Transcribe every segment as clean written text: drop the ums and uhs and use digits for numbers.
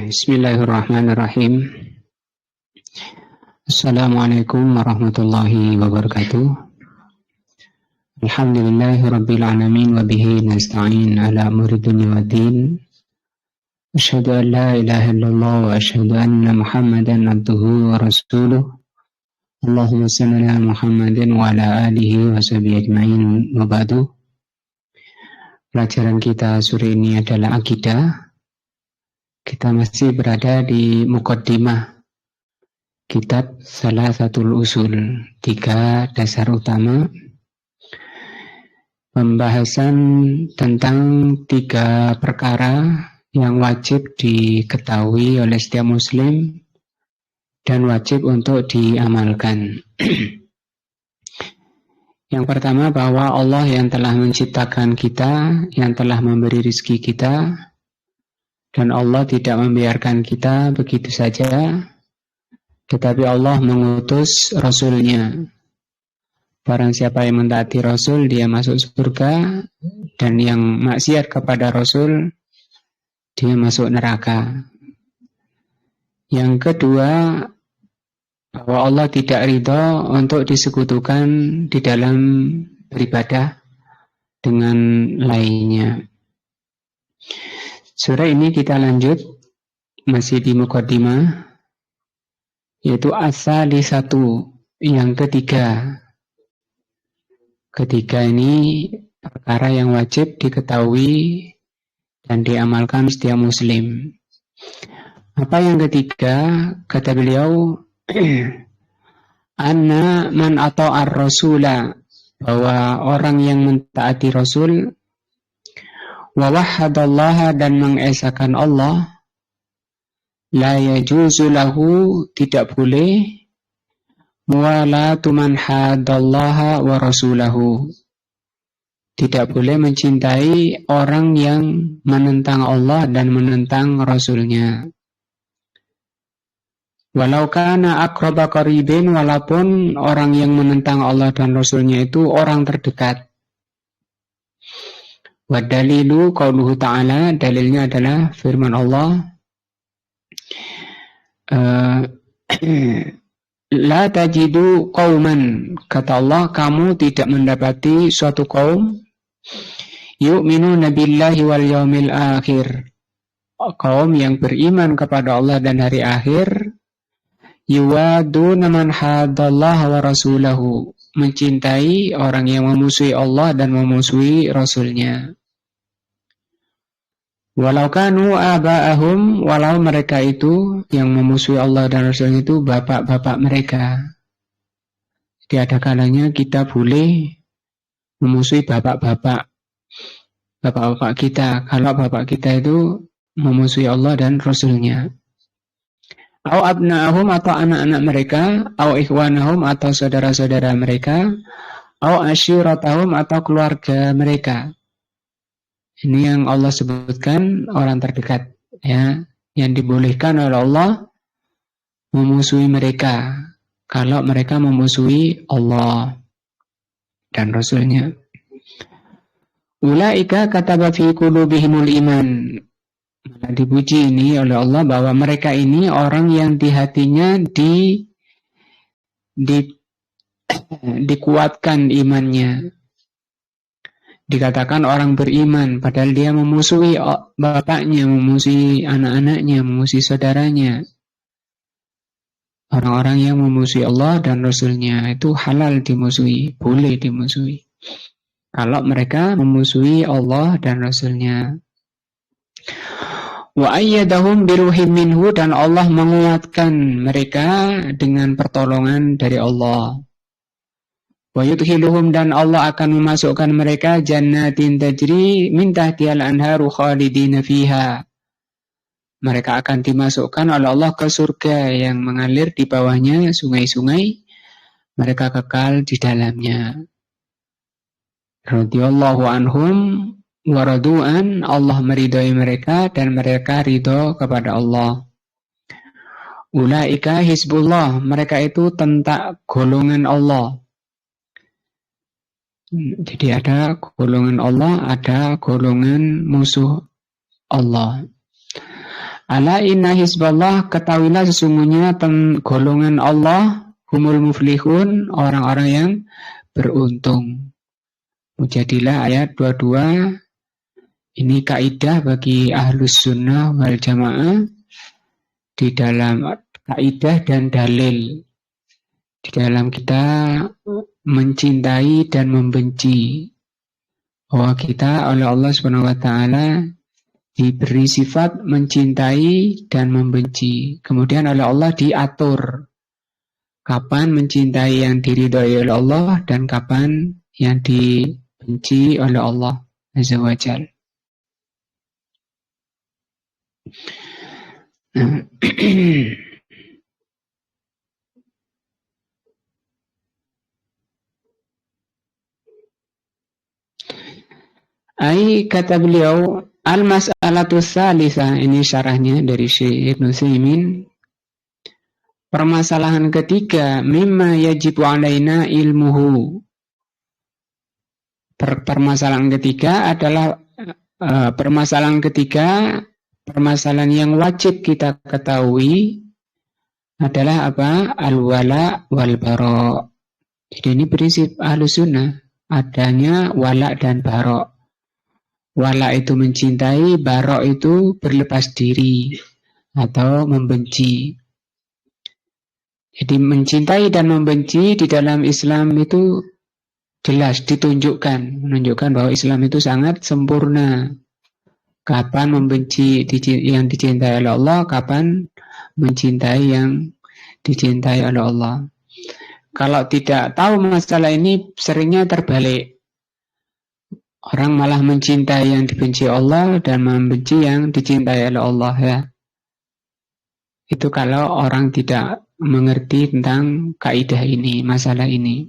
Bismillahirrahmanirrahim. Assalamualaikum warahmatullahi wabarakatuh. Alhamdulillahi rabbil alamin wa bihi nasta'in ala umuri dunya waddin. Asyhadu an la ilaha illallah wa asyhadu anna Muhammadan abduhu wa rasuluh. Allahumma shalli ala Muhammadin wa ala alihi wa sahbihi ajma'in wa ba'du. Pelajaran kita sore ini adalah akidah. Kita masih berada di muqaddimah kitab Salasatul Usul, 3 dasar utama. Pembahasan tentang 3 perkara yang wajib diketahui oleh setiap muslim dan wajib untuk diamalkan. Yang pertama, bahwa Allah yang telah menciptakan kita, yang telah memberi rizki kita, dan Allah tidak membiarkan kita begitu saja, tetapi Allah mengutus Rasul-Nya. Barang siapa yang mentaati Rasul, dia masuk surga, dan yang maksiat kepada Rasul, dia masuk neraka. Yang kedua, bahwa Allah tidak ridho untuk disekutukan di dalam beribadah dengan lainnya. Sore ini kita lanjut, masih di muqaddimah, yaitu as-salisatu, yang ketiga. Ketiga ini perkara yang wajib diketahui dan diamalkan setiap muslim. Apa yang ketiga? Kata beliau, anna man ata'ar rasula, bahwa orang yang mentaati Rasul, wa wahhadallaha, dan mengesahkan Allah, la yajuzu lahu, tidak boleh, muwalatu man hadallaha wa rasulahu, tidak boleh mencintai orang yang menentang Allah dan menentang Rasulnya. Walau kana aqraba qaribin, walaupun orang yang menentang Allah dan Rasulnya itu orang terdekat. Wa dalilu qauluhu ta'ala, dalilnya adalah firman Allah, la tajidu qauman, kata Allah, kamu tidak mendapati suatu kaum, yu'minuna billahi wal yaumil akhir, kaum yang beriman kepada Allah dan hari akhir, yuwaduna man hadallaha wa rasulahu, mencintai orang yang memusuhi Allah dan memusuhi Rasulnya. Walau kanu aba'ahum, walau mereka itu yang memusuhi Allah dan Rasulnya itu bapak-bapak mereka. Jadi ada kalanya kita boleh memusuhi bapak-bapak kita, kalau bapak kita itu memusuhi Allah dan Rasulnya. Au abna'ahum, atau anak-anak mereka, au ikhwanahum, atau saudara-saudara mereka, au asyiratahum, atau keluarga mereka. Ini yang Allah sebutkan orang terdekat, ya, yang dibolehkan oleh Allah memusuhi mereka kalau mereka memusuhi Allah dan Rasulnya. Ulaika kataba fi qulubihimul iman. Malah dipuji ini oleh Allah bahwa mereka ini orang yang di hatinya dikuatkan imannya. Dikatakan orang beriman, padahal dia memusuhi bapaknya, memusuhi anak-anaknya, memusuhi saudaranya. Orang-orang yang memusuhi Allah dan Rasulnya itu halal dimusuhi, boleh dimusuhi, kalau mereka memusuhi Allah dan Rasulnya. Wa ayyadahum biruhim minhu, dan Allah menguatkan mereka dengan pertolongan dari Allah. Wa yudkhiluhum, dan Allah akan memasukkan mereka jannatin tajri min tahtihal anharu khalidina fiha. Mereka akan dimasukkan oleh Allah ke surga yang mengalir di bawahnya sungai-sungai. Mereka kekal di dalamnya. Radhiyallahu anhum wa radu'an, Allah meridhai mereka dan mereka ridho kepada Allah. Ulaika hizbullah, mereka itu tentak golongan Allah. Jadi ada golongan Allah, ada golongan musuh Allah. Ala inna hizballah, ketahuilah sesungguhnya golongan Allah humul muflihun, orang-orang yang beruntung. Mujadilah ayat 22. Ini kaidah bagi ahlus sunnah wal jamaah di dalam kaidah dan dalil. Di dalam kita mencintai dan membenci. Bahwa kita oleh Allah Subhanahu wa taala diberi sifat mencintai dan membenci. Kemudian oleh Allah diatur kapan mencintai yang diridhoi oleh Allah dan kapan yang dibenci oleh Allah Azza wa Jalla. Kata beliau, al-mas'alatu tsalitsah, ini syarahnya dari Syekh Ibnu Utsaimin. Permasalahan ketiga, mimma yajibu alaina ilmuhu. Permasalahan ketiga adalah permasalahan yang wajib kita ketahui adalah apa? Al-wala wal bara. Jadi ini prinsip Ahlus Sunnah, adanya wala dan bara. Wala itu mencintai, bara itu berlepas diri atau membenci. Jadi mencintai dan membenci di dalam Islam itu jelas ditunjukkan, menunjukkan bahwa Islam itu sangat sempurna. Kapan membenci yang dicintai oleh Allah, kapan mencintai yang dicintai oleh Allah. Kalau tidak tahu masalah ini, seringnya terbalik. Orang malah mencintai yang dibenci Allah dan membenci yang dicintai oleh Allah, ya. Itu kalau orang tidak mengerti tentang kaidah ini, masalah ini.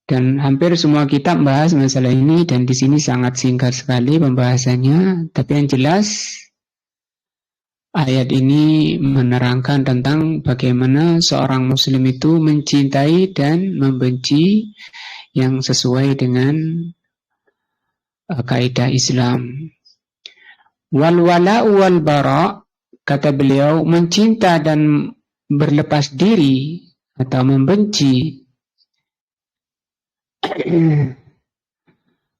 Dan hampir semua kitab membahas masalah ini, dan di sini sangat singkat sekali pembahasannya. Tapi yang jelas ayat ini menerangkan tentang bagaimana seorang muslim itu mencintai dan membenci yang sesuai dengan kaidah Islam. Wal wala wal bara, kata beliau, mencinta dan berlepas diri atau membenci.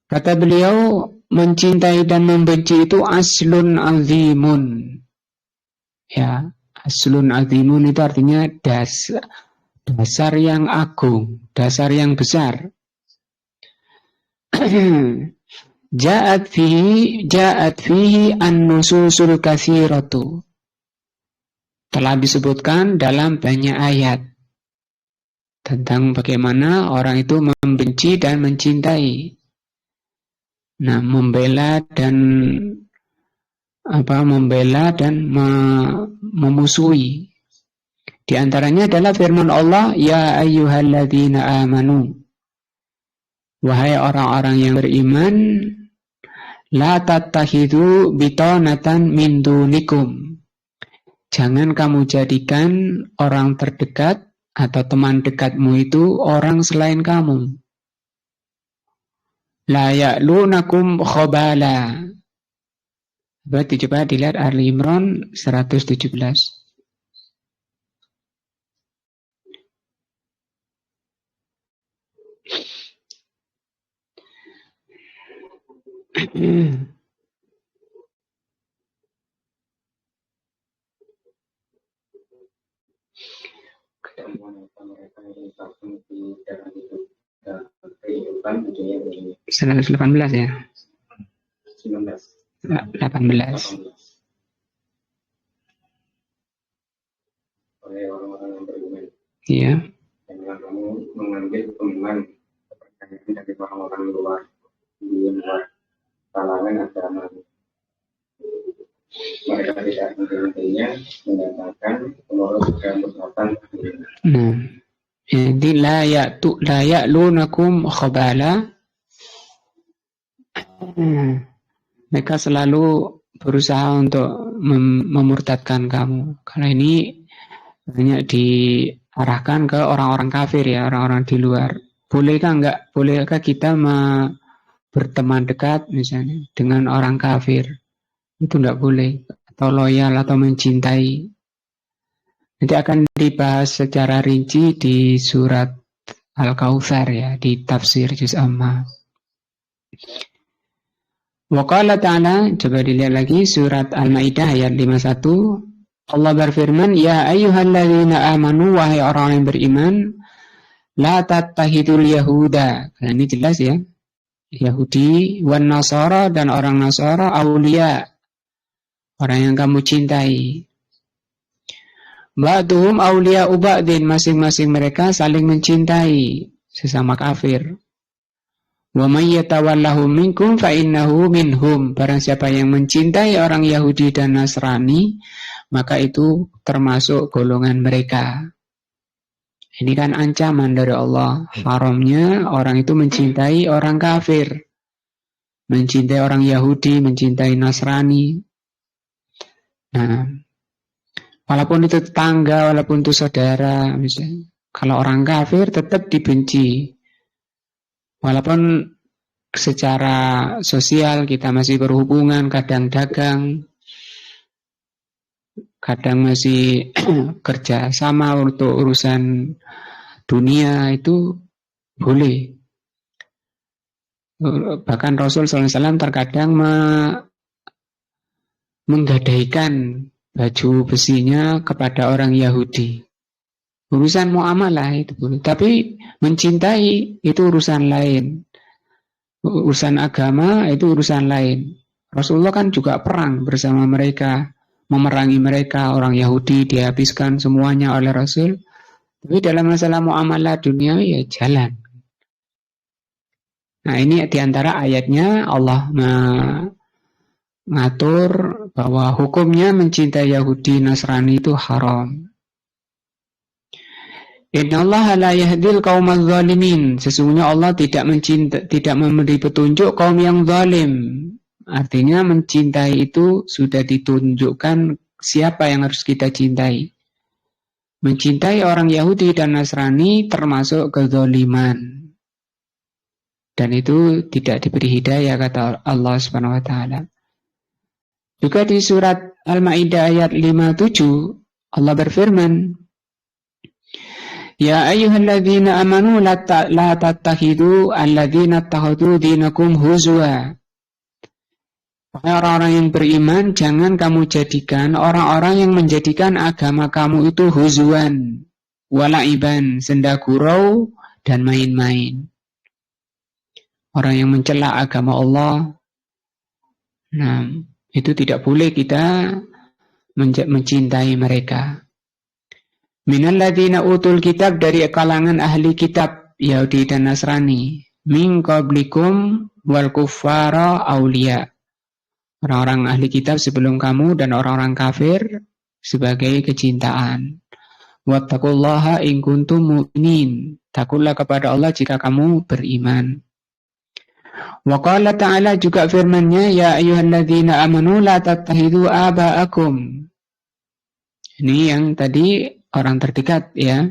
Kata beliau, mencintai dan membenci itu aslun azimun. Ya, aslun azimun itu artinya dasar yang agung, dasar yang besar. Ja'at fihi an-nususul katsiratu. Telah disebutkan dalam banyak ayat tentang bagaimana orang itu membenci dan mencintai. Nah, membela dan memusuhi. Di antaranya adalah firman Allah, ya ayyuhalladzina amanu. Wahai orang-orang yang beriman, la tattakhidhu bitanatan min dunikum. Jangan kamu jadikan orang terdekat atau teman dekatmu itu orang selain kamu. La ya'lunakum khabala. Berarti coba dilihat Ali Imran 117. mereka yang tergabung di dalam hidup dan kehidupan dunia ini. 118 ya? 19. 18. Oleh orang-orang yang beriman. Iya. Jangan kamu mengambil teman kepercayaan dari orang-orang luar di luar kalangan agama. Mereka tidak menghentinya, mendatangkan pengurus dan perbuatan. Nah, jadi la ya'lunakum khabala. Mereka selalu berusaha untuk memurtadkan kamu. Kalau ini banyak diarahkan ke orang-orang kafir ya, orang-orang di luar. Bolehkah kita berteman dekat misalnya dengan orang kafir? Itu tidak boleh. Atau loyal atau mencintai. Nanti akan dibahas secara rinci di surat Al-Kautsar ya, di tafsir juz amma. Wa qala ta'ala, coba dilihat lagi surat Al-Maidah ayat 51. Allah berfirman, "Ya ayyuhalladzina amanu, wahai orang yang beriman, la tattahidul yahuda." Nah, ini jelas ya. Yahudi wan Nasara dan orang Nasara aulia, orang yang kamu cintai. Ba'duhum aulia ba'din, masing-masing mereka saling mencintai sesama kafir. Wa may yatawallahu minkum fa innahu minhum. Barang siapa yang mencintai orang Yahudi dan Nasrani, maka itu termasuk golongan mereka. Ini kan ancaman dari Allah. Haramnya orang itu mencintai orang kafir, mencintai orang Yahudi, mencintai Nasrani. Nah, walaupun itu tetangga, walaupun itu saudara, misalnya, kalau orang kafir tetap dibenci. Walaupun secara sosial kita masih berhubungan, kadang dagang, kadang masih kerja sama untuk urusan dunia, itu boleh. Bahkan Rasul SAW terkadang menggadaikan baju besinya kepada orang Yahudi. Urusan muamalah itu boleh. Tapi mencintai itu urusan lain. Urusan agama itu urusan lain. Rasulullah kan juga perang bersama mereka, memerangi mereka. Orang Yahudi dihabiskan semuanya oleh Rasul. Tapi dalam masalah muamalah dunia ya jalan. Nah, ini diantara ayatnya Allah mengatur bahwa hukumnya mencintai Yahudi Nasrani itu haram. Innallaha la yahdil qaumaz zalimin. Sesungguhnya Allah tidak memberi petunjuk kaum yang zalim. Artinya mencintai itu sudah ditunjukkan siapa yang harus kita cintai. Mencintai orang Yahudi dan Nasrani termasuk kezaliman. Dan itu tidak diberi hidayah, kata Allah Subhanahu wa taala. Juga di surat Al-Maidah ayat 57 Allah berfirman, "Ya ayyuhalladzina amanu la tattakhidu alladzina ittakhadhu dinakum huzwa." Orang-orang yang beriman, jangan kamu jadikan orang-orang yang menjadikan agama kamu itu huzwan, walaiban, senda gurau dan main-main. Orang yang mencela agama Allah, nah, itu tidak boleh kita mencintai mereka. Minalladzina utul kitab, dari kalangan ahli kitab Yahudi dan Nasrani, min qablikum wal kuffara auliya. Orang-orang ahli kitab sebelum kamu dan orang-orang kafir sebagai kecintaan. Wattaqullaha in kuntum mu'minin. Takutlah kepada Allah jika kamu beriman. Wa qala ta'ala, juga firman-Nya, ya ayyuhalladzina amanu la tattakhidhu aba'akum. Ini yang tadi orang terdekat ya.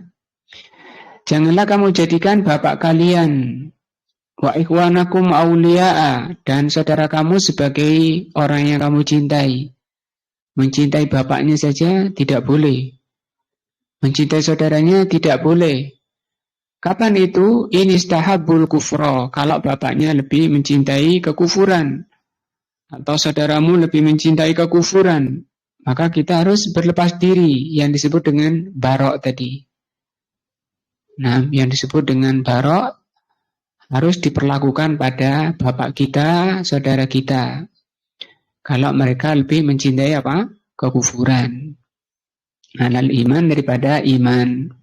Janganlah kamu jadikan bapak kalian, wa ikhwanakum auliya'a, dan saudara kamu sebagai orang yang kamu cintai. Mencintai bapaknya saja tidak boleh. Mencintai saudaranya tidak boleh. Kapan itu? Inistahabbul kufra, kalau bapaknya lebih mencintai kekufuran atau saudaramu lebih mencintai kekufuran, maka kita harus berlepas diri, yang disebut dengan barok tadi. Nah, yang disebut dengan barok harus diperlakukan pada bapak kita, saudara kita. Kalau mereka lebih mencintai apa? Kekufuran. Alal iman, daripada iman.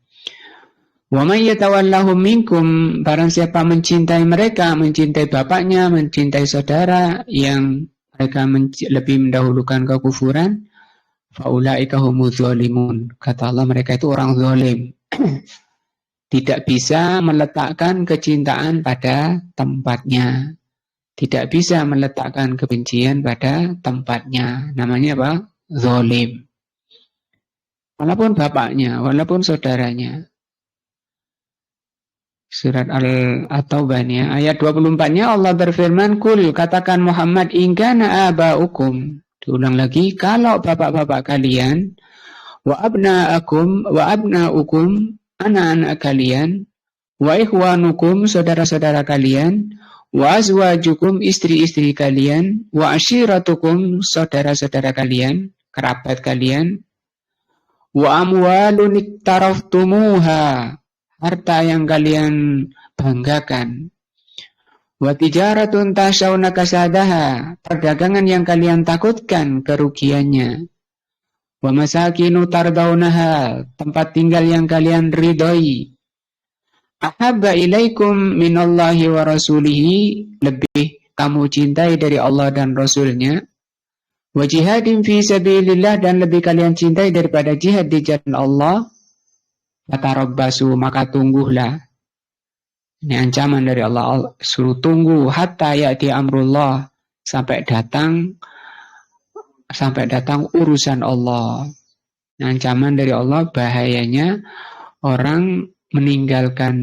Wa may yatawallahum minkum, barang siapa mencintai mereka, mencintai bapaknya, mencintai saudara yang mereka lebih mendahulukan kekufuran, faulaika humuz zalimun. Kata Allah, mereka itu orang zalim. Tidak bisa meletakkan kecintaan pada tempatnya. Tidak bisa meletakkan kebencian pada tempatnya. Namanya apa? Zalim. Walaupun bapaknya, walaupun saudaranya. Surat At-Taubah ayat 24-nya Allah berfirman, "Kul, katakan Muhammad, in kana aba'ukum." Diulang lagi, kalau bapak-bapak kalian, wa abnaukum, anak-anak kalian, wa ikhwanukum, saudara-saudara kalian, wa azwajukum, istri-istri kalian, wa ashiratukum, saudara-saudara kalian, kerabat kalian, wa amwalun iktaraftumuha, harta yang kalian banggakan, wa tijaratun tasawna kasadaha, perdagangan yang kalian takutkan kerugiannya, wa masakinu tardaunaha, tempat tinggal yang kalian ridhoi, ahabba ilaikum minallahi wa rasulihi, lebih kamu cintai dari Allah dan Rasulnya, wa jihadin fi sabilillah, dan lebih kalian cintai daripada jihad di jalan Allah, fatarabbasu, maka tungguhlah. Ini ancaman dari Allah, suruh tunggu hatta ya'ti amrullah, sampai datang urusan Allah. Ini ancaman dari Allah, bahayanya orang meninggalkan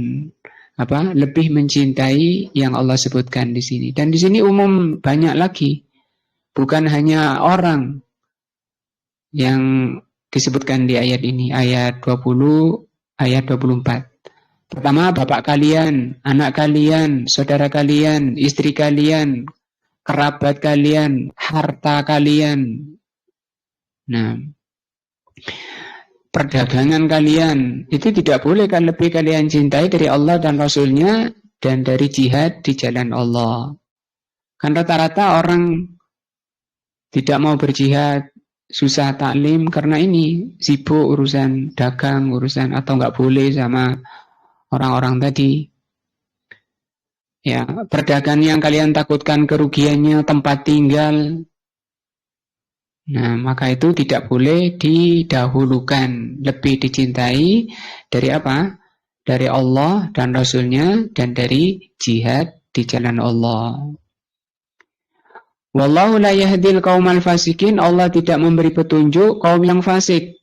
lebih mencintai yang Allah sebutkan di sini. Dan di sini umum banyak lagi, bukan hanya orang yang disebutkan di ayat ini, ayat 20, ayat 24. Pertama, bapak kalian, anak kalian, saudara kalian, istri kalian, kerabat kalian, harta kalian. Nah, perdagangan kalian, itu tidak boleh kan lebih kalian cintai dari Allah dan Rasulnya dan dari jihad di jalan Allah. Kan rata-rata orang tidak mau berjihad, susah taklim karena ini sibuk urusan dagang, urusan atau nggak boleh sama orang-orang tadi. Ya, perdagangan yang kalian takutkan kerugiannya, tempat tinggal. Nah, maka itu tidak boleh didahulukan, lebih dicintai dari apa? Dari Allah dan Rasulnya dan dari jihad di jalan Allah. Wallahu la yahdil qaumal fasikin, Allah tidak memberi petunjuk kaum yang fasik.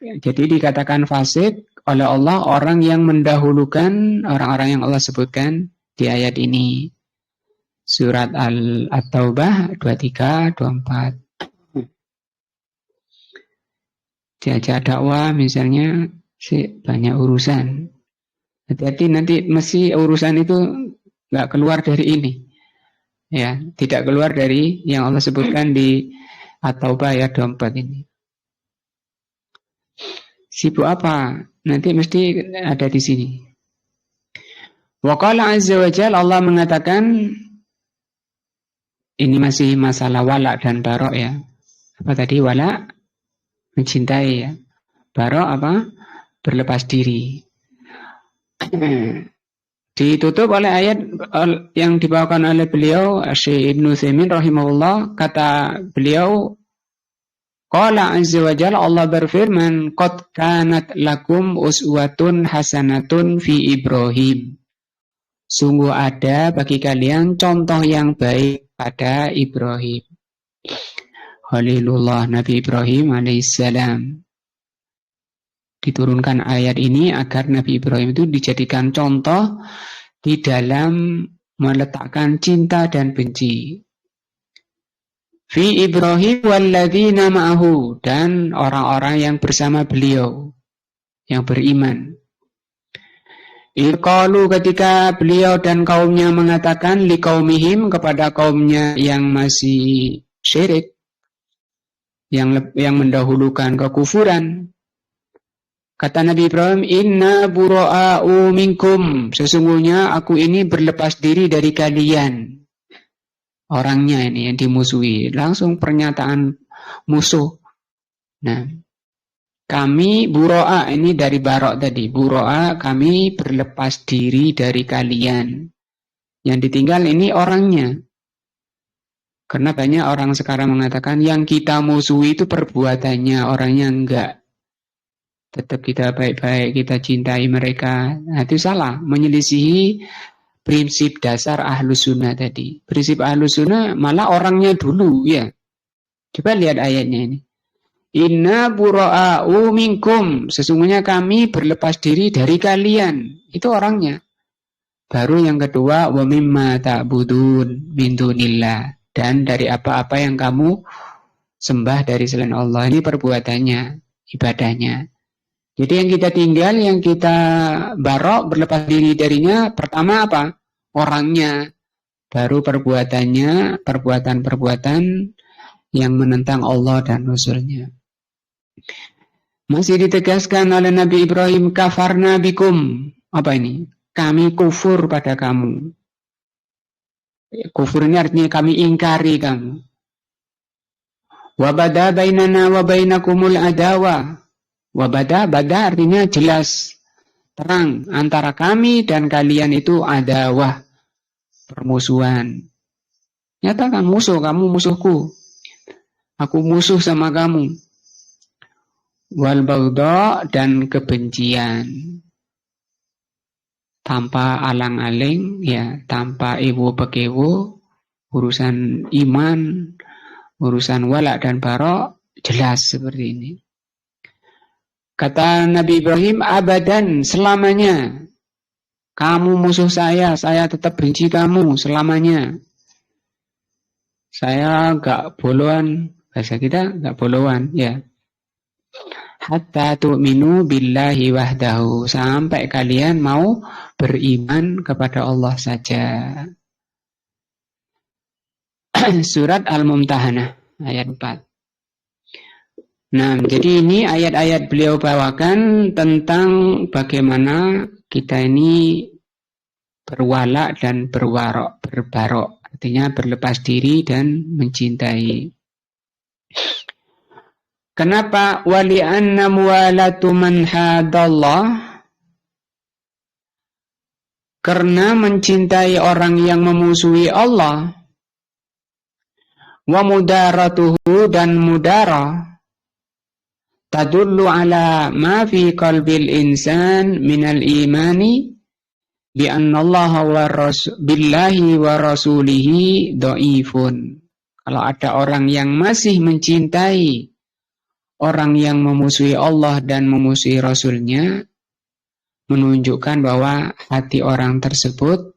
Jadi dikatakan fasik oleh Allah orang yang mendahulukan orang-orang yang Allah sebutkan di ayat ini. Surat At-Taubah 23, 24. Diajak dakwah misalnya banyak urusan. Hati-hati nanti mesti urusan itu nggak keluar dari ini. Ya, tidak keluar dari yang Allah sebutkan di At-Taubah ayat 24 ini. Sibuk apa? Nanti mesti ada di sini. Wa qala azza wa jalla, Allah mengatakan, ini masih masalah wala dan barok ya. Apa tadi? Wala mencintai ya. Barok apa? Berlepas diri. Ditutup oleh ayat yang dibawakan oleh beliau Syekh Ibnu Utsaimin rahimahullah. Kata beliau, qala azza wa jalla, Allah berfirman, qad kanat lakum uswatun hasanatun fi Ibrahim. Sungguh ada bagi kalian contoh yang baik pada Ibrahim, Khalilullah Nabi Ibrahim alaihissalam. Diturunkan ayat ini agar Nabi Ibrahim itu dijadikan contoh di dalam meletakkan cinta dan benci. Fi Ibrahim walladzina ma'ahu, dan orang-orang yang bersama beliau yang beriman. Qalu, ketika beliau dan kaumnya mengatakan liqaumihim, kepada kaumnya yang masih syirik, yang mendahulukan kekufuran. Kata Nabi Ibrahim, inna bura'a'u minkum, sesungguhnya aku ini berlepas diri dari kalian. Orangnya ini yang dimusuhi, langsung pernyataan musuh. Nah, kami bura'a, ini dari barok tadi, bura'a, kami berlepas diri dari kalian. Yang ditinggal ini orangnya. Karena banyak orang sekarang mengatakan yang kita musuhi itu perbuatannya, orangnya enggak. Tetap kita baik-baik, kita cintai mereka. Nah, itu salah, menyelisihi prinsip dasar Ahlus Sunnah tadi. Prinsip Ahlus Sunnah malah orangnya dulu ya. Coba lihat ayatnya ini. Inna bura'a'u minkum, sesungguhnya kami berlepas diri dari kalian. Itu orangnya. Baru yang kedua, wa mimma ta'budun min dunillah, dan dari apa-apa yang kamu sembah dari selain Allah. Ini perbuatannya, ibadahnya. Jadi yang kita tinggal, yang kita barok, berlepas diri darinya, pertama apa? Orangnya. Baru perbuatannya, perbuatan-perbuatan yang menentang Allah dan Rasulnya. Masih ditegaskan oleh Nabi Ibrahim, kafarna bikum. Apa ini? Kami kufur pada kamu. Kufur ini artinya kami ingkari kamu. Wabada bainana wa bainakumul adawa. Wabada, bada artinya jelas, terang. Antara kami dan kalian itu adawah, permusuhan. Nyatakan musuh, kamu musuhku. Aku musuh sama kamu. Wal baghdha, dan kebencian. Tanpa alang-aling, ya, tanpa ewo pekewo, urusan iman, urusan wala dan barok, jelas seperti ini. Kata Nabi Ibrahim, abadan, selamanya. Kamu musuh saya tetap benci kamu selamanya. Saya gak boloan, bahasa kita gak boloan, ya. Hatta tu'minu billahi wahdahu, sampai kalian mau beriman kepada Allah saja. Surat Al-Mumtahanah ayat 4. Nah, jadi ini ayat-ayat beliau bawakan tentang bagaimana kita ini berwala dan berwarok, berbarok, artinya berlepas diri dan mencintai. Kenapa? Wali anna muwalatu man hadallah, karena mencintai orang yang memusuhi Allah, wa mudaratuhu, dan mudarah, tadullu ala ma fi qalbil insan minal imani bi anna Allah wa billahi wa rasulihi dhaifun. Kalau ada orang yang masih mencintai orang yang memusuhi Allah dan memusuhi Rasulnya, menunjukkan bahwa hati orang tersebut,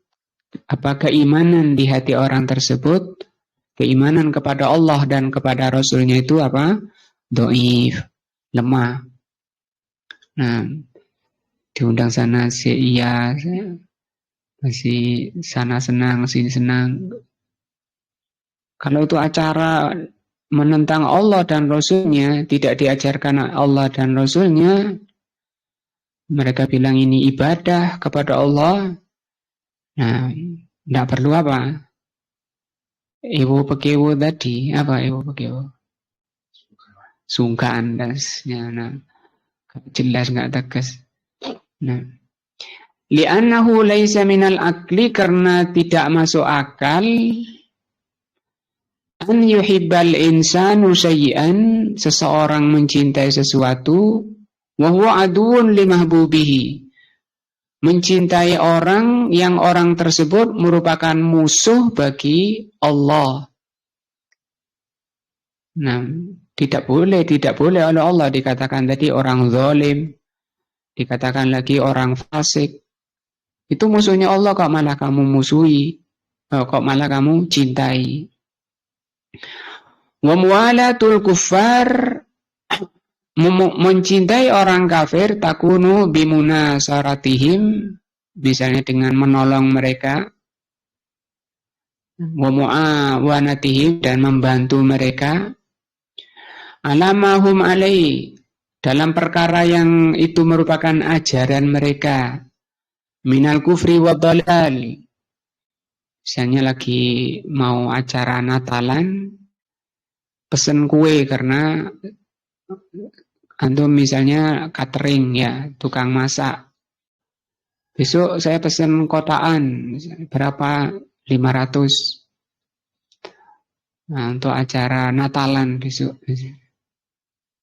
keimanan di hati orang tersebut, keimanan kepada Allah dan kepada Rasulnya itu dhaif, lemah. Nah, diundang sana iya, masih sana senang, sini senang. Kalau itu acara menentang Allah dan Rasulnya, tidak diajarkan Allah dan Rasulnya, mereka bilang ini ibadah kepada Allah. Nah, tidak perlu apa? Ewo pekewo tadi, apa ewo pekewo? Sungkan dan nah, jelas nggak tegas. Nah, li'annahu laisa minal akli, karena tidak masuk akal, an yuhibbal insanu syai'an, seseorang mencintai sesuatu, wa huwa aduun limahbubihi, mencintai orang yang orang tersebut merupakan musuh bagi Allah. Nah, tidak boleh oleh Allah dikatakan tadi orang zalim, dikatakan lagi orang fasik. Itu musuhnya Allah, kok malah kamu musuhi, kok malah kamu cintai. Wa muwalatul kuffar, mencintai orang kafir, takunu bimunasaratihim, misalnya dengan menolong mereka, wa muawanatihim, dan membantu mereka, alamahum alai, dalam perkara yang itu merupakan ajaran mereka, minal kufri wa dhalal. Misalnya lagi mau acara Natalan, pesen kue karena antum misalnya catering, ya, tukang masak. Besok saya pesen kotaan, berapa? 500. Nah, untuk acara Natalan besok.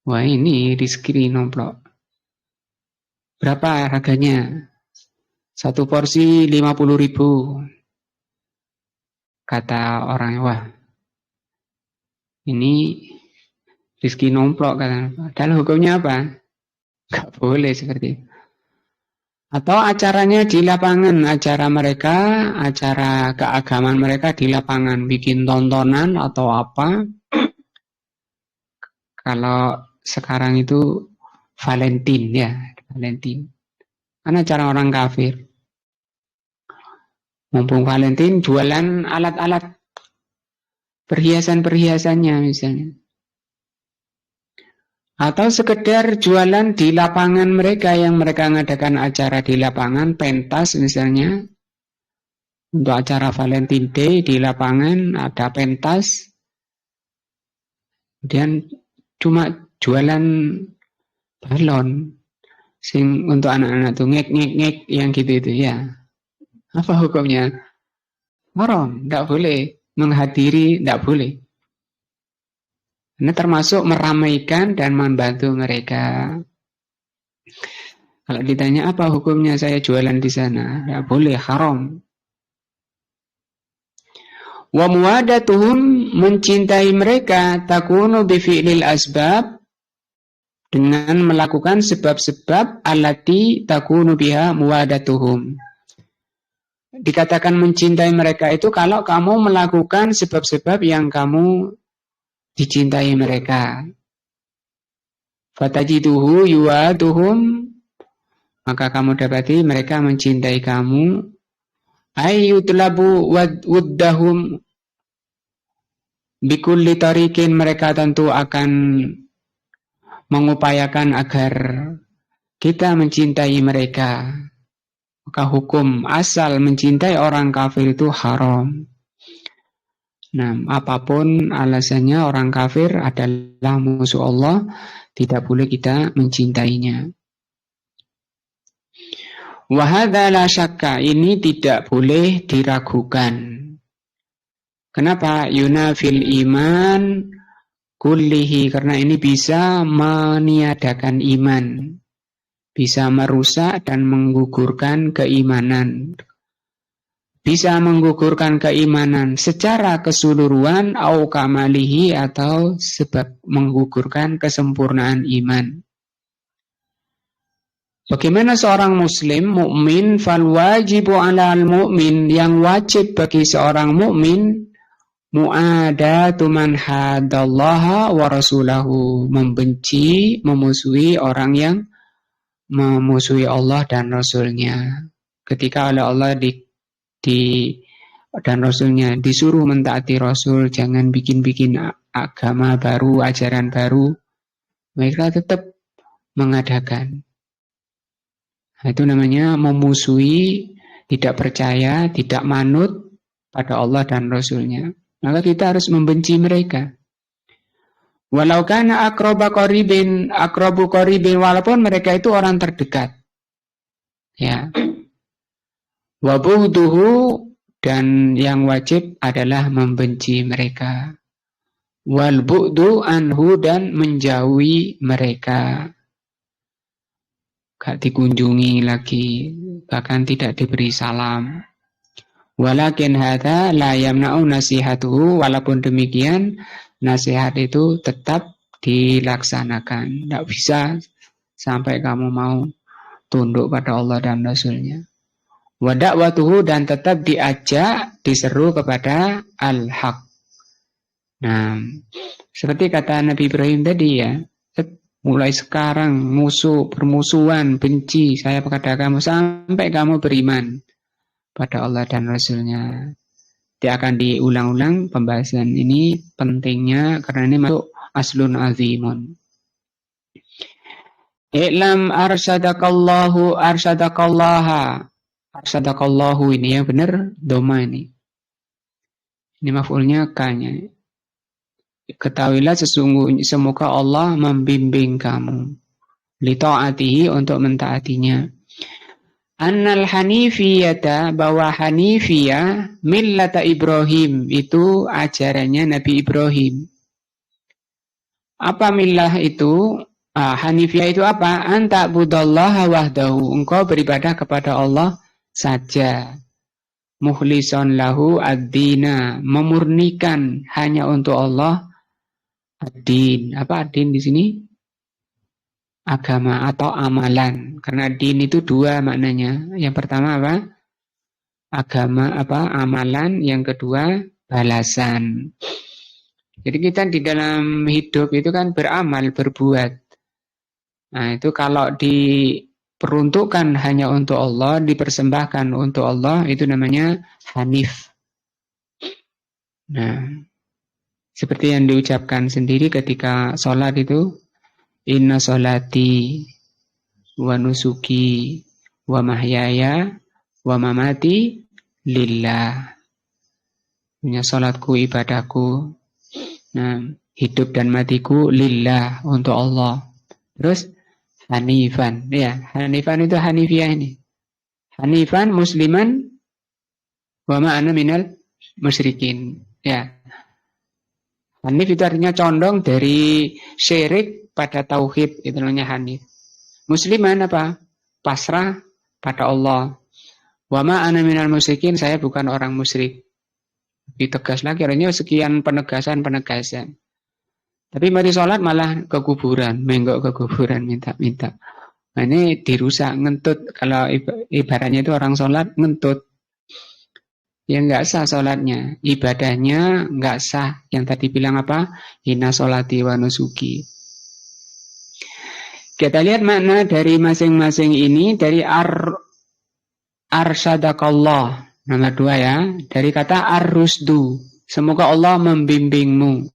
Wah, ini rezeki nomplok. Berapa harganya? Satu porsi 50.000. Kata orang, wah, ini rezeki nomplok, kata. Dan hukumnya apa? Gak boleh seperti itu. Atau acaranya di lapangan, acara mereka, acara keagamaan mereka di lapangan, bikin tontonan atau apa. Kalau sekarang itu Valentine ya, Valentine. Karena cara orang kafir. Mumpung Valentine jualan alat-alat perhiasan-perhiasannya misalnya. Atau sekedar jualan di lapangan mereka yang mereka mengadakan acara di lapangan, pentas misalnya. Untuk acara Valentine Day di lapangan ada pentas. Kemudian cuma jualan balon. Sing untuk anak-anak tuh ngek yang gitu itu ya. Apa hukumnya? Haram, tidak boleh. Menghadiri tidak boleh. Ini termasuk meramaikan dan membantu mereka. Kalau ditanya apa hukumnya saya jualan di sana, tidak boleh, haram. Wa muwadatuhum, mencintai mereka, takunu bifi'lil asbab, dengan melakukan sebab-sebab allati takunu biha muwadatuhum. Dikatakan mencintai mereka itu kalau kamu melakukan sebab-sebab yang kamu dicintai mereka. Fatajiduhu yuwaduhum, maka kamu dapati mereka mencintai kamu. Ayyutlabu wuddahum bikulli tariqin, mereka tentu akan mengupayakan agar kita mencintai mereka. Maka hukum asal mencintai orang kafir itu haram. Nah, apapun alasannya orang kafir adalah musuh Allah, tidak boleh kita mencintainya. Wa hadza la syakka, ini tidak boleh diragukan. Kenapa? Yunafil iman kullihi, karena ini bisa meniadakan iman. Bisa merusak dan menggugurkan keimanan. Bisa menggugurkan keimanan secara keseluruhan au kamalihi, atau sebab menggugurkan kesempurnaan iman. Bagaimana seorang muslim mukmin? Fal wajibu 'alal mu'min, yang wajib bagi seorang mukmin mu'adatu man hadallaha wa rasulahu, membenci, memusuhi orang yang memusuhi Allah dan Rasulnya. Ketika oleh Allah dan Rasulnya disuruh mentaati Rasul, jangan bikin-bikin agama baru, ajaran baru, mereka tetap mengadakan. Nah, itu namanya memusuhi, tidak percaya, tidak manut pada Allah dan Rasulnya. Maka kita harus membenci mereka. Walau kana aqrabu qaribin, walaupun mereka itu orang terdekat. Ya. Wa bughduhu, dan yang wajib adalah membenci mereka. Wal bughdu anhu, dan menjauhi mereka. Gak dikunjungi lagi, bahkan tidak diberi salam. Walakin hadza la yamna'u nasihatuhu, walaupun demikian nasihat itu tetap dilaksanakan. Tidak bisa sampai kamu mau tunduk pada Allah dan Rasulnya. Wa da'watuhu, dan tetap diajak, diseru kepada al-haq. Nah, seperti kata Nabi Ibrahim tadi ya, mulai sekarang permusuhan, benci saya kepada kamu sampai kamu beriman pada Allah dan Rasulnya. Dia akan diulang-ulang pembahasan ini, pentingnya karena ini masuk aslun azimun. I'lam arsyadakallahu arsyadakallahu, ini ya benar doma ini. Ini maf'ulnya ka-nya. Ketahuilah sesungguhnya semoga Allah membimbing kamu li ta'atihi, untuk mentaatinya. Annal hanifiyata, bahwa hanifiyah millata Ibrahim, itu ajarannya Nabi Ibrahim. Apa millah itu? Hanifiyah itu apa? Anta budallaha wahdahu, engkau beribadah kepada Allah saja. Mukhlisan lahu ad-dina, memurnikan hanya untuk Allah ad-din. Apa ad-din di sini? Agama atau amalan. Karena din itu dua maknanya. Yang pertama apa? Agama, amalan. Yang kedua balasan. Jadi kita di dalam hidup itu kan beramal, berbuat. Nah, itu kalau diperuntukkan hanya untuk Allah, dipersembahkan untuk Allah, itu namanya hanif. Nah, seperti yang diucapkan sendiri ketika sholat itu, inna sholati wa nusuki wa mahyaya wa mamati lillah. Punya sholatku, ibadahku, nah, hidup dan matiku lillah, untuk Allah. Terus hanifan, ya, hanifan itu hanifiyah ini. Hanifan musliman wa ma'ana minal musyrikin. Ya. Hanif itu artinya condong dari syirik pada tauhid, itu namanya hanif. Musliman apa? Pasrah pada Allah. Wa ma'ana minal musyrikin, saya bukan orang musyrik. Ditegas lagi, artinya sekian penegasan. Tapi mari sholat malah ke kuburan, menggok ke kuburan, minta-minta. Nah, ini dirusak, ngentut. Kalau ibaratnya itu orang sholat, ngentut. Ya nggak sah sholatnya. Ibadahnya nggak sah. Yang tadi bilang apa? Inna sholati wa nusuki. Kita lihat makna dari masing-masing ini. Dari arsyadakallah. Nomor 2 ya. Dari kata ar-rusdu. Semoga Allah membimbingmu.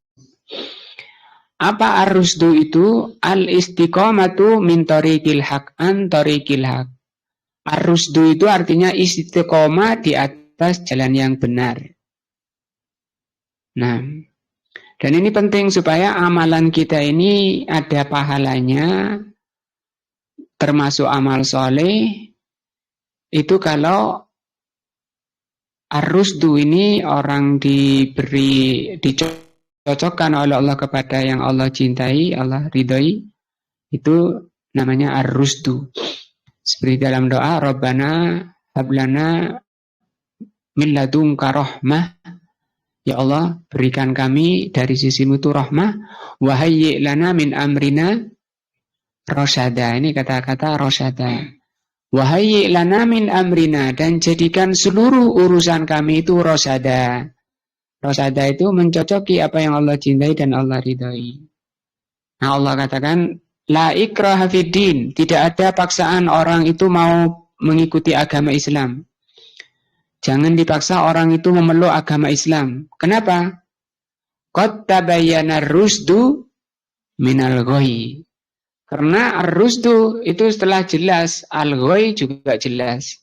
Apa ar-rusdu itu? Al-istiqamatu min tariqil haq an tariqil haq. Ar-rusdu itu artinya istiqomah di atas jalan yang benar. Nah, dan ini penting supaya amalan kita ini ada pahalanya, termasuk amal soleh. Itu kalau ar-rusdu ini orang dicocokkan oleh Allah kepada yang Allah cintai, Allah ridhoi, itu namanya ar-rusdu. Seperti dalam doa, Rabbana hablana min ladunka rahmah. Ya Allah, berikan kami dari sisimu itu rahmah. Wa hayyi' lana min amrina rasyada. Ini kata-kata rasyada. Wa hayyi' lana min amrina, dan jadikan seluruh urusan kami itu rasyada. Rasyada itu mencocoki apa yang Allah cintai dan Allah ridhai. Nah, Allah katakan la ikraha fiddin, tidak ada paksaan orang itu mau mengikuti agama Islam. Jangan dipaksa orang itu memeluk agama Islam. Kenapa? Qad tabayyana ar-rusdu minal ghayy. Karena ar-rusdu itu setelah jelas, al-ghayy juga jelas.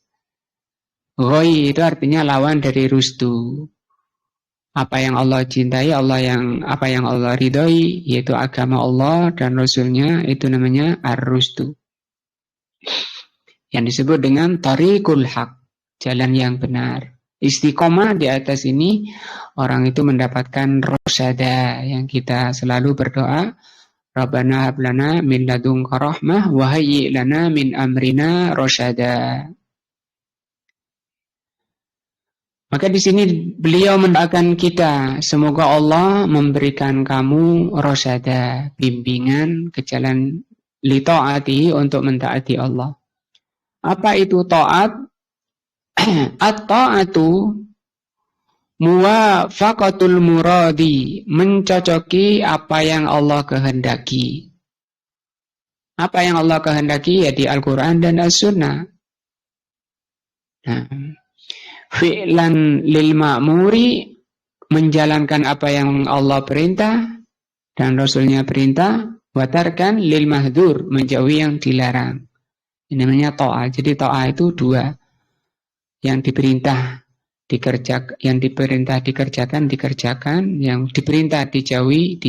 Ghayy itu artinya lawan dari rusdu. Apa yang Allah cintai, apa yang Allah ridhoi, yaitu agama Allah dan Rasulnya, itu namanya ar-rusdu. Yang disebut dengan tariqul haq, jalan yang benar. Istiqomah di atas ini, orang itu mendapatkan rasyada, yang kita selalu berdoa, Rabbana hablana min ladunka rahmah wa hayyi' lana min amrina rasyada. Maka di sini beliau mendoakan kita, semoga Allah memberikan kamu rasyada, bimbingan ke jalan li ta'ati, untuk mentaati Allah. Apa itu ta'at? At-ta'atu muwafaqatul muradi, mencocoki apa yang Allah kehendaki. Apa yang Allah kehendaki ya di Al-Quran dan As-Sunnah. Nah, fi'lan lil ma'muri, menjalankan apa yang Allah perintah dan Rasulnya perintah. Watarkan lil mahdur, menjauhi yang dilarang. Ini namanya ta'ah. Jadi ta'ah itu dua. Yang diperintah dikerjakan, yang diperintah dikerjakan, yang diperintah dijauhi.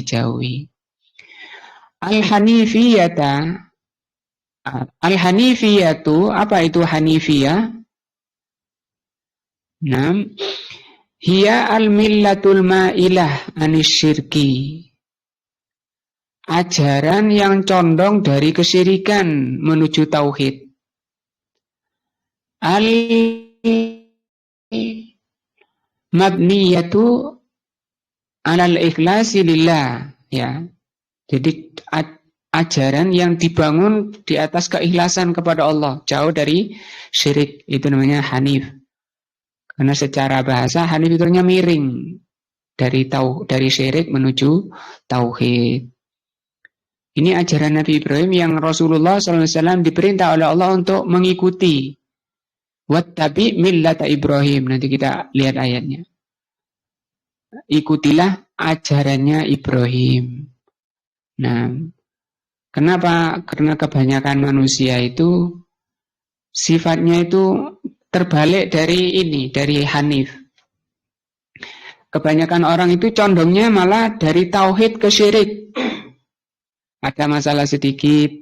Al-hanifiyatu, apa itu hanifiyah? Hiya al-millatul ma'ilah anis syirki. Ajaran yang condong dari kesyirikan menuju tauhid. Al-mabniyatu alal ikhlasi lillah, ya. Jadi ajaran yang dibangun di atas keikhlasan kepada Allah, jauh dari syirik, itu namanya hanif. Karena secara bahasa hanif itu artinya miring. dari syirik menuju tauhid. Ini ajaran Nabi Ibrahim yang Rasulullah SAW diperintah oleh Allah untuk mengikuti. Wattabi millata Ibrahim. Nanti kita lihat ayatnya. Ikutilah ajarannya Ibrahim. Nah, kenapa? Karena kebanyakan manusia itu sifatnya itu terbalik dari Hanif. Kebanyakan orang itu condongnya malah dari tauhid ke syirik. Ada masalah sedikit,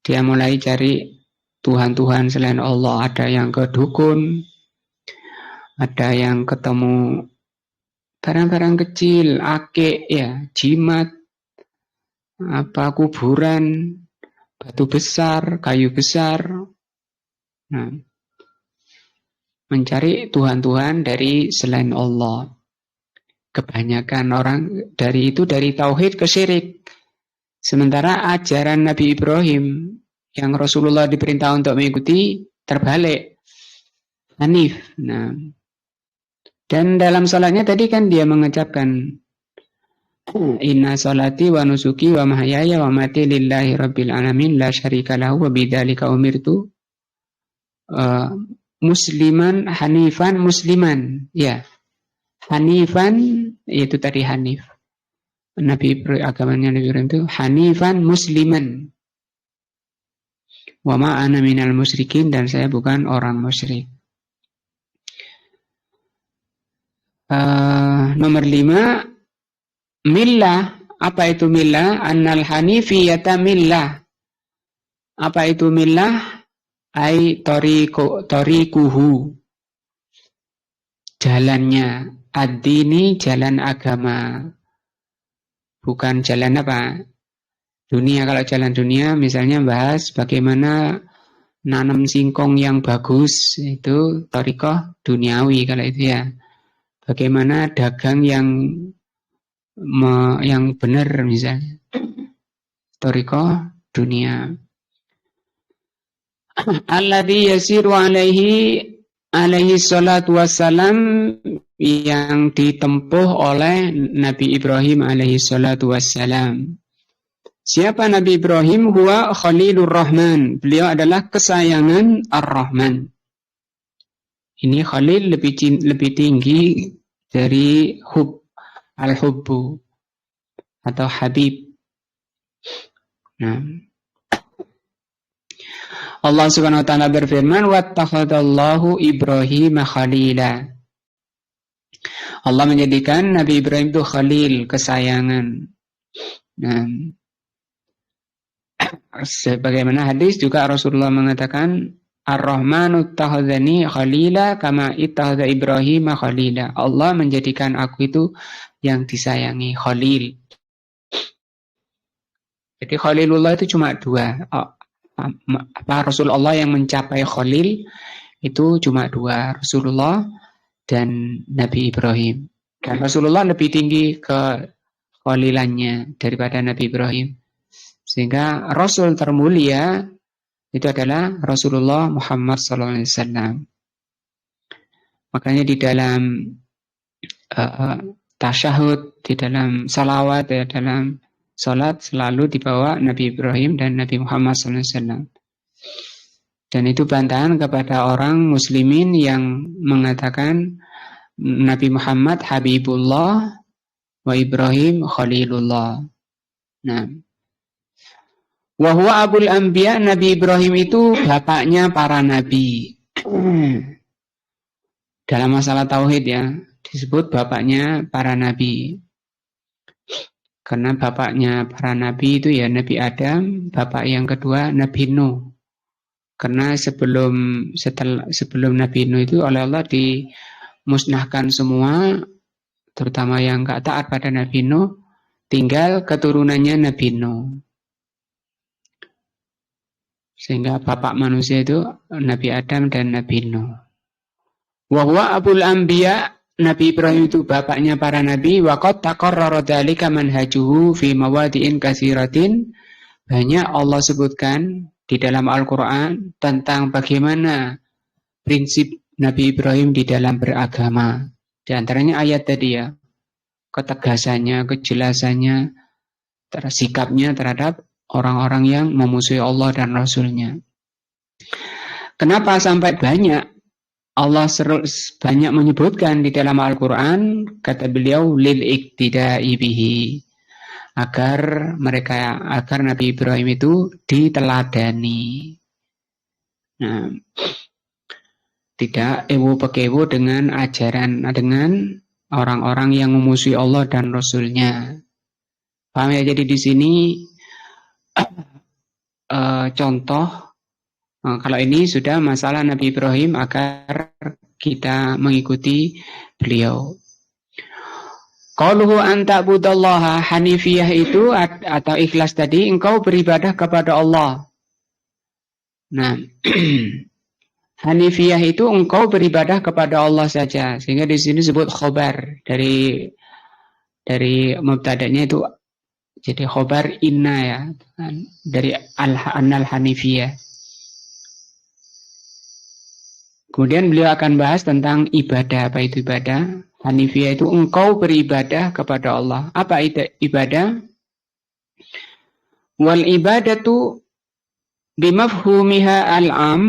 dia mulai cari Tuhan-Tuhan selain Allah. Ada yang ke dukun, ada yang ketemu barang-barang kecil, akik, ya, jimat, kuburan, batu besar, kayu besar. Nah, mencari Tuhan-Tuhan dari selain Allah. Kebanyakan orang dari tauhid ke syirik. Sementara ajaran Nabi Ibrahim yang Rasulullah diperintah untuk mengikuti terbalik. Hanif. Nah, dan dalam salatnya tadi kan dia mengucapkan inna salati wa nusuki wa mahyaya wa mati lillahi rabbil alamin la syarika lahu wa bidzalika umirtu musliman hanifan musliman. Ya. Hanifan itu tadi Hanif. Agamanya Nabi Ibrahim itu hanifan musliman. Wa ma ana minal musyrikin, dan saya bukan orang musyrik. Nomor 5, millah. Apa itu millah? Annal hanifiyata millah. Apa itu millah? Ai tariquhu. Jalannya. Ad-dini, jalan agama. Bukan jalan apa? Dunia. Kalau jalan dunia misalnya bahas bagaimana nanam singkong yang bagus, itu thariqah duniawi kalau itu ya. Bagaimana dagang yang benar misalnya. Thariqah dunia. Alladzi yasiru alaihi salatu wassalam, yang ditempuh oleh Nabi Ibrahim alaihi salatu wassalam. Siapa Nabi Ibrahim? Huwa Khalilur Rahman. Beliau adalah kesayangan Ar-Rahman. Ini Khalil lebih tinggi dari al-hubbu atau habib. Nah, Allah Subhanahu wa taala berfirman, "Wattakhadallahu Ibrahim khalila." Allah menjadikan Nabi Ibrahim itu khalil, kesayangan. Nah, sebagaimana hadis juga Rasulullah mengatakan, Ar-Rahmanu ittakhadhani khalila kama ittakhadha Ibrahim khalila. Allah menjadikan aku itu yang disayangi, khalil. Jadi khalilullah itu cuma dua. Rasulullah yang mencapai khalil itu cuma dua, Rasulullah dan Nabi Ibrahim. Dan Rasulullah lebih tinggi ke khalilannya daripada Nabi Ibrahim. Sehingga Rasul termulia itu adalah Rasulullah Muhammad SAW. Makanya di dalam tasyahud, di dalam salawat, di dalam salat selalu dibawa Nabi Ibrahim dan Nabi Muhammad SAW. Dan itu bantahan kepada orang muslimin yang mengatakan Nabi Muhammad Habibullah wa Ibrahim Khalilullah. Nah, wa huwa abul anbiya, Nabi Ibrahim itu bapaknya para nabi. Dalam masalah tauhid ya, disebut bapaknya para nabi. Karena bapaknya para nabi itu ya Nabi Adam, bapak yang kedua Nabi Nuh. Karena sebelum Nabi Nuh itu oleh Allah dimusnahkan semua, terutama yang enggak taat pada Nabi Nuh, tinggal keturunannya Nabi Nuh. Sehingga bapak manusia itu Nabi Adam dan Nabi Nuh. Wa huwa abul anbiya, Nabi Ibrahim itu bapaknya para nabi. Wa qad taqarrara dzalika manhajuhu fi mawadi'in katsiratin. Banyak Allah sebutkan di dalam Al-Quran tentang bagaimana prinsip Nabi Ibrahim di dalam beragama. Di antaranya ayat tadi ya. ketegasannya, kejelasannya, sikapnya terhadap orang-orang yang memusuhi Allah dan Rasul-Nya. Kenapa sampai banyak Allah banyak menyebutkan di dalam Al-Quran, kata beliau, lil iktida'i bihi, agar Nabi Ibrahim itu diteladani. Nah, tidak ewo-pekewo dengan orang-orang yang memusuhi Allah dan Rasul-Nya. Paham ya? Jadi di sini contoh. Kalau ini sudah masalah Nabi Ibrahim agar kita mengikuti beliau. Qauluhu an ta'budallaha hanifiyah itu atau ikhlas tadi, engkau beribadah kepada Allah. Nah, hanifiyah itu engkau beribadah kepada Allah saja. Sehingga di sini disebut khobar dari mubtada'nya itu jadi khobar inna ya, dari annal hanifiyah. Kemudian beliau akan bahas tentang ibadah. Apa itu ibadah? Hanifiyah itu engkau beribadah kepada Allah. Apa itu ibadah? Wal ibadatu bimafhumiha al-am.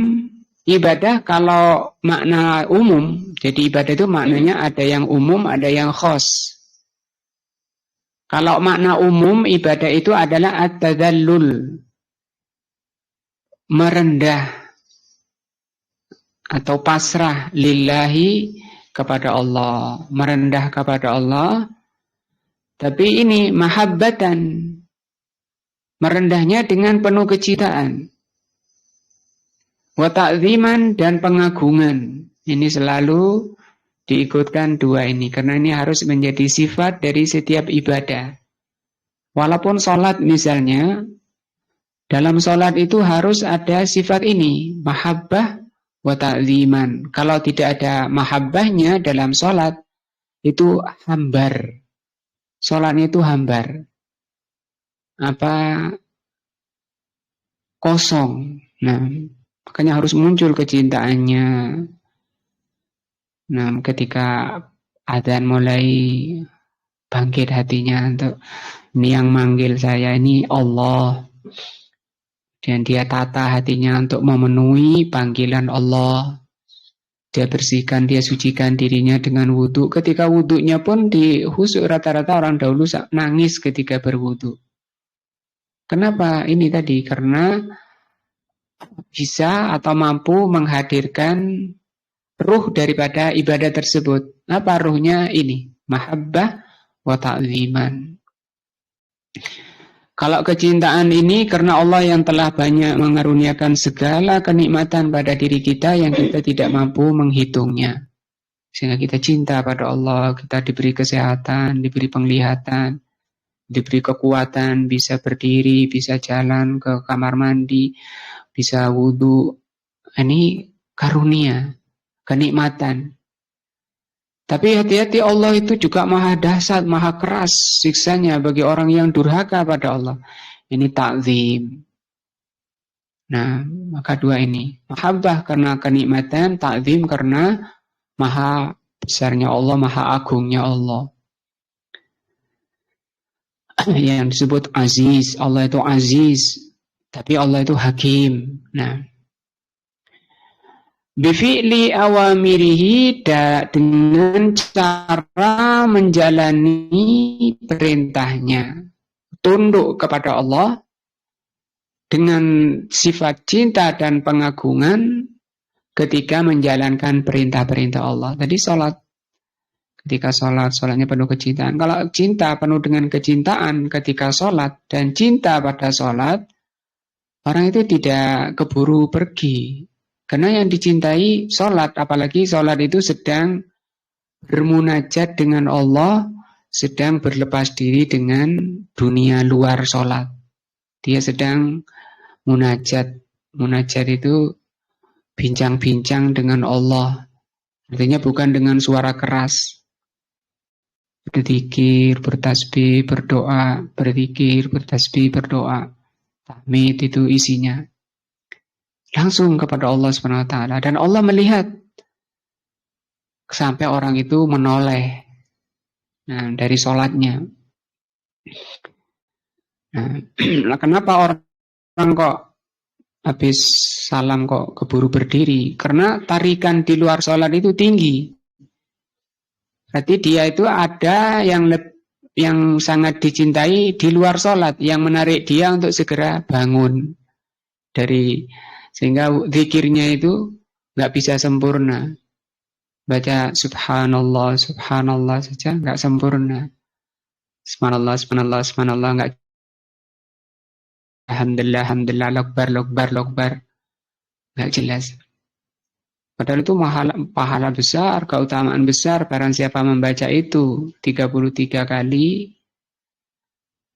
Ibadah kalau makna umum. Jadi ibadah itu maknanya ada yang umum, ada yang khos. Kalau makna umum, ibadah itu adalah at-tadallul, merendah atau pasrah lillahi kepada Allah, merendah kepada Allah. Tapi ini mahabbatan, merendahnya dengan penuh kecintaan. Wa ta'ziman, dan pengagungan. Ini selalu diikutkan dua ini, karena ini harus menjadi sifat dari setiap ibadah. Walaupun sholat misalnya, dalam sholat itu harus ada sifat ini, mahabbah wa ta'ziman. Kalau tidak ada mahabbahnya dalam sholat, itu hambar. Sholatnya itu hambar. Kosong. Nah, makanya harus muncul kecintaannya. Nah, ketika adzan mulai bangkit hatinya untuk ini yang manggil saya ini Allah. Dan dia tata hatinya untuk memenuhi panggilan Allah. Dia bersihkan, dia sucikan dirinya dengan wudhu. Ketika wudhunya pun dihusuk, rata-rata orang dahulu nangis ketika berwudhu. Kenapa ini tadi? Karena bisa atau mampu menghadirkan ruh daripada ibadah tersebut. Apa ruhnya ini? Mahabbah wa ta'ziman. Kalau kecintaan ini karena Allah yang telah banyak mengaruniakan segala kenikmatan pada diri kita yang kita tidak mampu menghitungnya. Sehingga kita cinta pada Allah, kita diberi kesehatan, diberi penglihatan, diberi kekuatan, bisa berdiri, bisa jalan ke kamar mandi, bisa wudhu. Ini karunia, kenikmatan. Tapi hati-hati, Allah itu juga maha dahsyat, maha keras siksanya bagi orang yang durhaka pada Allah. Ini ta'zim. Nah, maka dua ini. Mahabbah karena kenikmatan, ta'zim karena maha besarnya Allah, maha agungnya Allah. Yang disebut aziz, Allah itu aziz, tapi Allah itu hakim. Nah, bifi'li awamirihi, dengan cara menjalani perintahnya, tunduk kepada Allah dengan sifat cinta dan pengagungan ketika menjalankan perintah-perintah Allah. Tadi sholat, ketika sholatnya penuh kecintaan. Kalau cinta penuh dengan kecintaan ketika sholat dan cinta pada sholat, orang itu tidak keburu pergi. Karena yang dicintai sholat, apalagi sholat itu sedang bermunajat dengan Allah, sedang berlepas diri dengan dunia luar sholat. Dia sedang munajat. Munajat itu bincang-bincang dengan Allah. Artinya bukan dengan suara keras. Berzikir, bertasbih, berdoa, berzikir, bertasbih, berdoa. Tahmid itu isinya. Langsung kepada Allah SWT. Dan Allah melihat sampai orang itu menoleh. Nah, dari sholatnya. Nah, kenapa orang kok habis salam kok keburu berdiri? Karena tarikan di luar sholat itu tinggi. Berarti dia itu ada yang sangat dicintai di luar sholat, yang menarik dia untuk segera bangun sehingga zikirnya itu nggak bisa sempurna. Baca subhanallah, subhanallah saja nggak sempurna. Subhanallah, subhanallah, subhanallah nggak. Alhamdulillah, alhamdulillah, lokbar, lokbar, lokbar, nggak jelas. Padahal itu pahala besar, keutamaan besar. Barang siapa membaca itu 33 kali,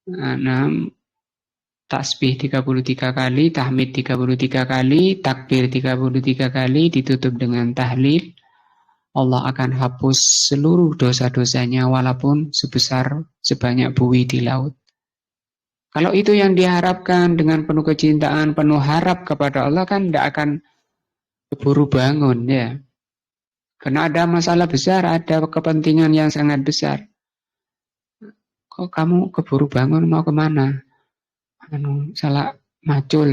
6, tasbih 33 kali, tahmid 33 kali, takbir 33 kali, ditutup dengan tahlil, Allah akan hapus seluruh dosa-dosanya walaupun sebanyak buih di laut. Kalau itu yang diharapkan dengan penuh kecintaan, penuh harap kepada Allah, kan tidak akan keburu bangun ya. Karena ada masalah besar, ada kepentingan yang sangat besar. Kok kamu keburu bangun mau kemana? Salah macul,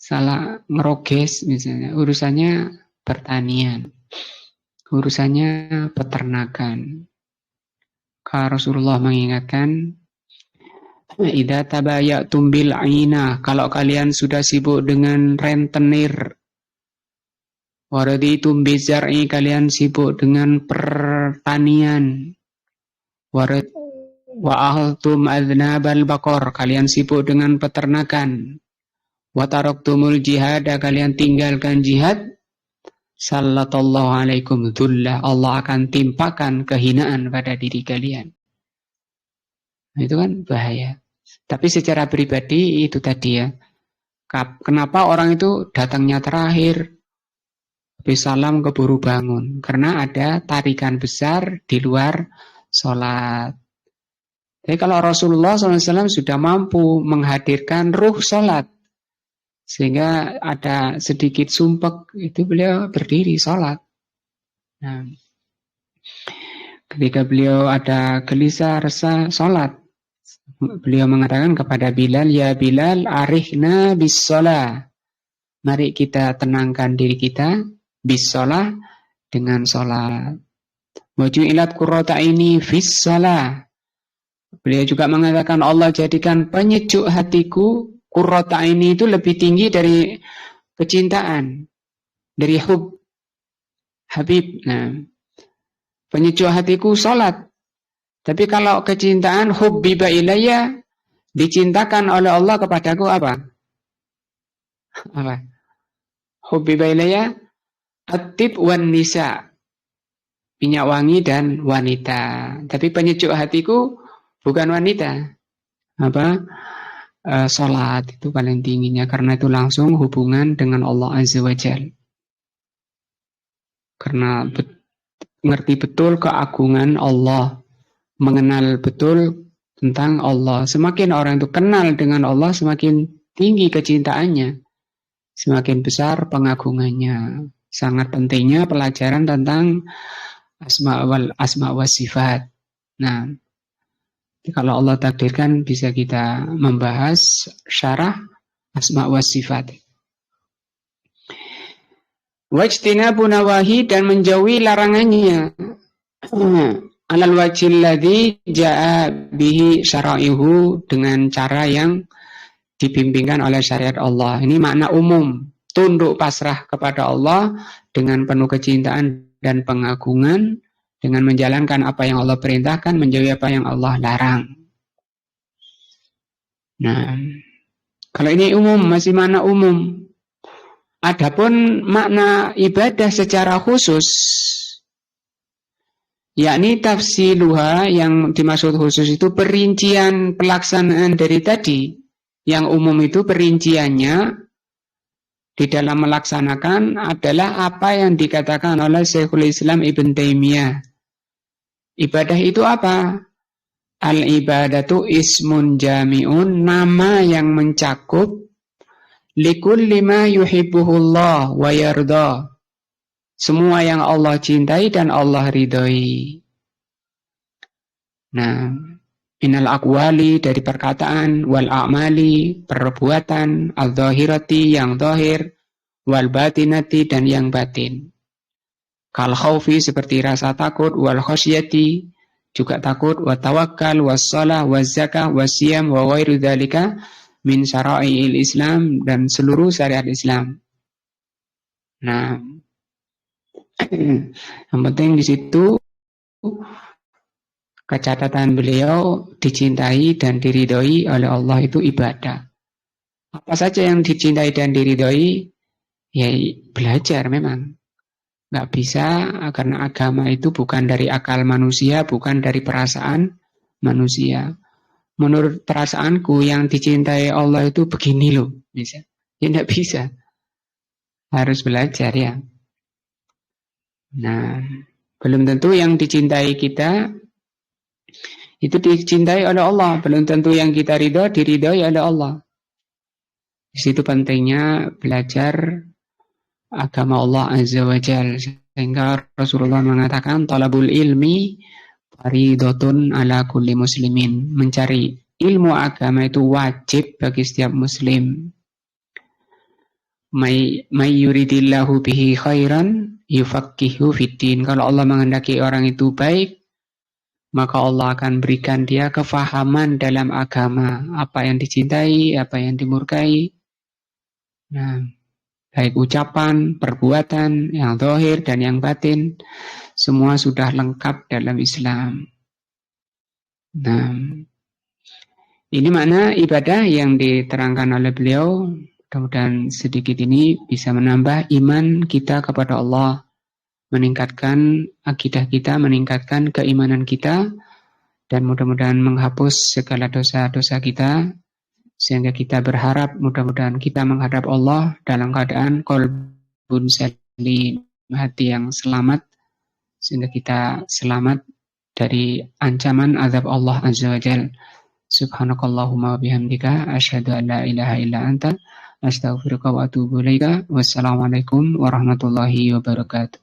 salah ngeroges misalnya. Urusannya pertanian, urusannya peternakan. Kalau Rasulullah mengingatkan, idza tabayatum bil aina, kalau kalian sudah sibuk dengan rentenir, waraditum bizar'i, kalian sibuk dengan pertanian, wa ahltum adnabal baqar, kalian sibuk dengan peternakan, wa taraktumul jihad, kalian tinggalkan jihad, sallallahu alaikum dhullah, Allah akan timpakan kehinaan pada diri kalian. Nah, itu kan bahaya. Tapi secara pribadi itu tadi ya, kenapa orang itu datangnya terakhir, habis salam keburu bangun? Karena ada tarikan besar di luar sholat. Jadi kalau Rasulullah SAW sudah mampu menghadirkan ruh sholat, sehingga ada sedikit sumpek, itu beliau berdiri sholat. Nah, ketika beliau ada gelisah, resah, sholat, beliau mengatakan kepada Bilal, ya Bilal, arihna bis sholat. Mari kita tenangkan diri kita, bis sholat, dengan sholat. Waju'ilat qurrata ini fis sholat. Beliau juga mengatakan, Allah jadikan penyejuk hatiku, qurrata ini itu lebih tinggi dari kecintaan, dari hub, habib. Nah, penyejuk hatiku sholat. Tapi kalau kecintaan, hubbiba ilayya, dicintakan oleh Allah kepadaku apa? Apa? Hubbiba ilayya at-tib wan nisa, minyak wangi dan wanita. Tapi penyejuk hatiku bukan wanita. Apa? Salat itu paling tingginya, karena itu langsung hubungan dengan Allah Azza wa Jalla. Karena ngerti betul keagungan Allah, mengenal betul tentang Allah. Semakin orang itu kenal dengan Allah, semakin tinggi kecintaannya, semakin besar pengagungannya. Sangat pentingnya pelajaran tentang asma wa sifat. Nah, kalau Allah takdirkan bisa kita membahas syarah asma wa sifat. Wajtinabu nawahi, dan menjauhi larangannya. Alal wajil ladzi jaa bihi syara'ihu, dengan cara yang dibimbingkan oleh syariat Allah. Ini makna umum, tunduk pasrah kepada Allah dengan penuh kecintaan dan pengagungan, dengan menjalankan apa yang Allah perintahkan, menjauhi apa yang Allah larang. Nah, kalau ini umum, masih makna umum. Adapun makna ibadah secara khusus, yakni tafsiluha, yang dimaksud khusus itu perincian pelaksanaan dari tadi. Yang umum itu perinciannya di dalam melaksanakan adalah apa yang dikatakan oleh Syekhul Islam Ibn Taimiyah. Ibadah itu apa? Al-ibadatu ismun jami'un, nama yang mencakup likulli ma yuhibbuhullah wa yarda, semua yang Allah cintai dan Allah ridhoi. Nah, minal aqwali dari perkataan, wal a'mali perbuatan, al-dhahirati yang zahir, wal batinati dan yang batin. Kal khaufi seperti rasa takut, wal khasyati juga takut, wa tawakkal, was shalah, was zakah, was siyam, wa ghairu dzalika min syara'i'il Islam dan seluruh syariat Islam. Nah, yang penting di situ kecatatan beliau dicintai dan diridhoi oleh Allah itu ibadah. Apa saja yang dicintai dan diridhoi, ya belajar memang. Nggak bisa karena agama itu bukan dari akal manusia, bukan dari perasaan manusia. Menurut perasaanku yang dicintai Allah itu begini loh, bisa. Ya nggak bisa. Harus belajar ya. Nah, belum tentu yang dicintai kita itu dicintai oleh Allah, belum tentu yang kita ridho diridhoi oleh Allah. Di situ pentingnya belajar agama Allah Azza wa Jalla, sehingga Rasulullah mengatakan talabul ilmi fardhatun ala kulli muslimin. Mencari ilmu agama itu wajib bagi setiap muslim. May yuridillahu bihi khairan yufaqihu fiddin. Kalau Allah menghendaki orang itu baik, maka Allah akan berikan dia kefahaman dalam agama, apa yang dicintai, apa yang dimurkai. Nah, baik ucapan, perbuatan, yang zahir dan yang batin, semua sudah lengkap dalam Islam. Nah, ini makna ibadah yang diterangkan oleh beliau. Mudah-mudahan sedikit ini bisa menambah iman kita kepada Allah, meningkatkan akidah kita, meningkatkan keimanan kita, dan mudah-mudahan menghapus segala dosa-dosa kita, sehingga kita berharap mudah-mudahan kita menghadap Allah dalam keadaan qalbun salim, hati yang selamat, sehingga kita selamat dari ancaman azab Allah Azza wa Jalla. Subhanakallahumma wa bihamdika asyhadu an la ilaha illa anta astaghfiruka wa atubu ilaika. Wassalamualaikum warahmatullahi wabarakatuh.